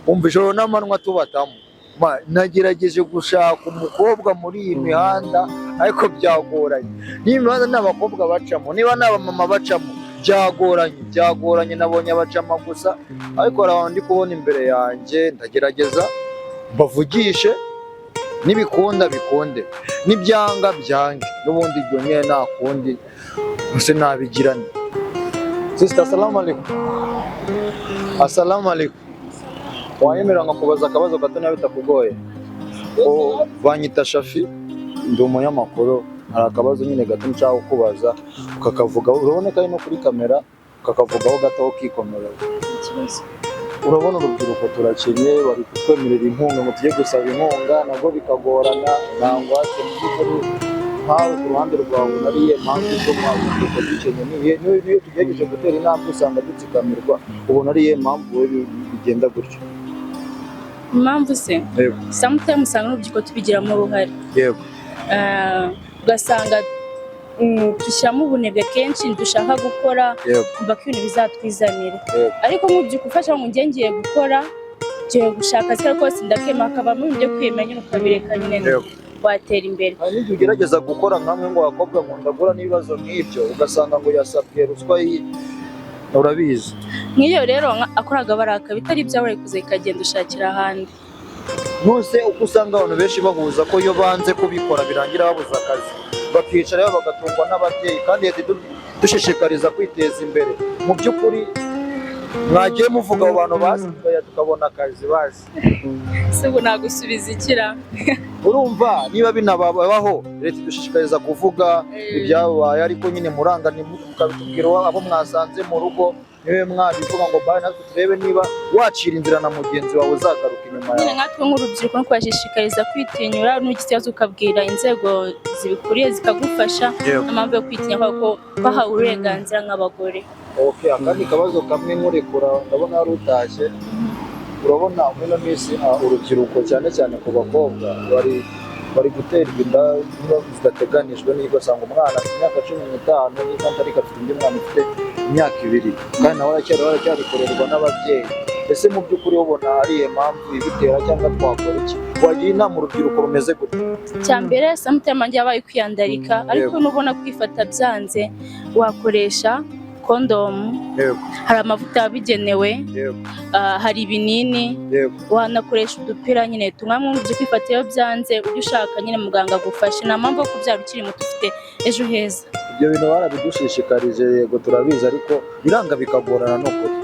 umva ijoro n'amanywa tubatamo nagerageje gushaka umukobwa muri iyi mihanda ariko byagoranye, n'imihanda n'abakobwa bacamo niba n'abamama bacamo byagoranye nabonye abacama gusa, ariko hari abantu ndi kubona imbere yanjye ndagerageza bavugishe, nibikunda bikunde, nibyanga byange, n'ubundi ibyo nyine nta kundi gusa nabigirane. Sister, assalamu alaikum. Assalamu alaikum. Wanyemera nkakubaza akabazo gato niba bitakugoye? Banyita Shafi, ndi umunyamakuru, hari akabazo nyine gato nshaka kukubaza ukakavuga, urabona ko ari no kuri kamera ukakavugaho gato ukikomera. Urabona urubyiruko turakenye, bari kutwemerera inkunga ngo tujye gusaba inkunga nabwo bikagorana, nangwa by'ukuri nkawe ku ruhande rwawe nariye mpamvu zo mwavuga dukeneye, niyo tugerageje gutera intambwe usanga dutsikamirwa, ubona ariye mpamvu we bigenda gutyo? Impamvu se sometimes usanga n'urubyiruko tubigiramo uruhare, yego, ugasanga dushyiramo ubunebwe kenshi dushaka gukora kumva ko ibintu bizatwizanira, ariko nk'ubyuka ufasha ngo ngiye gukora, ngiye gushaka se rwose ndakema akabamo ibyo kwimenya ukabireka nyine watera imbere. Hari n'igihe ugerageza gukora nkamwe ngo abakobwa ngo ndagura n'ibibazo nk'ibyo ugasanga ngo yasabye ruswa, urabizi nk'iyo rero akoraga baraka bitari ibyawe kuza ikagenda ushakira ahandi. Nose uko usanga abantu benshi bahuza ko iyo banze kubikora birangira babuze akazi, bakicara bagatungwa n'ababyeyi, kandi dushishikariza kwiteza imbere. Mu by'ukuri mwagiye muvuga abo bantu basigaye tukabona akazi bazi, se ubu nagusubiza ikira? Urumva niba binababaho leta idushishikariza kuvuga ibyabaye, ariko nyine muranga mukabitubwira abo mwasanze mu rugo, niwe mwabivuga ngo baye natwe turebe niba wacira inzira na mugenzi wawe uzagaruka inyuma yawe. Nkatwe nk'urubyiruko no kubashishikariza kwitinyura, n'ugize ikibazo ukabwira inzego zibikuriye zikagufasha, impamvu yo kwitinya kuko bahawe uburenganzira nk'abagore. Okay, akandi kabazo kamwe nkurekura, ndabona wari utashye. Urabona muri ino minsi urubyiruko cyane cyane ku bakobwa bari guterwa inda zidateganijwe, niba usanga umwana afite imyaka 15 n'ikandi ariko afite undi mwana ufite imyaka 2, kandi nawe aracyarikorerwa n'ababyeyi. Ese mu by'ukuri ubona ari impamvu ibitera cyangwa twakora iki? Wagira inama urubyiruko rumeze gute? Cyambere sometimes njye abaye kwiyandarika, ariko nubona kwifata byanze wakoresha kondomu, hari amavuta yabigenewe, hari ibinini, wanakoresha udupira nyine tumwe mu byo kwifatira byanze, ujye ushaka nyine muganga agufashe, nta mpamvu yo kubyara ukiri muto ufite ejo heza. Ibyo bintu barabidushishikarije, yego turabizi, ariko biranga bikagorana no kuri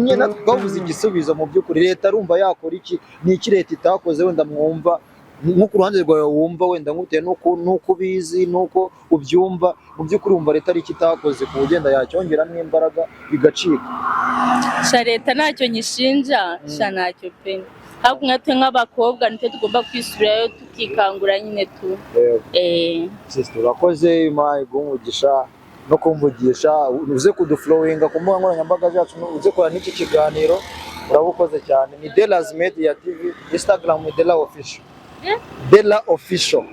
niye natwe twabuze igisubizo. Mu by'ukuri leta arumva yakora iki? Ni iki leta itakoze wenda mwumva nko ku ruhande rwawe wumva wenda nk'utewe n'uko ubizi n'uko ubyumva, mu by'ukuri wumva leta ari iki itakoze ku ugenda yacyongeramo imbaraga bigacika? Sha leta ntacyo nyishinja, sha ntacyo pe, ahubwo nkatwe nk'abakobwa nitwe tugomba kwisubirayo tukikangura nyine tu. Sister, urakoze, Imana iguhe no kumvugisha, uze kuduflowinga ku mbuga nkoranyambaga zacu, uze kora n'iki kiganiro, urabukoze cyane. Ni Dela's Media TV, Instagram Dela Official. Dela Official.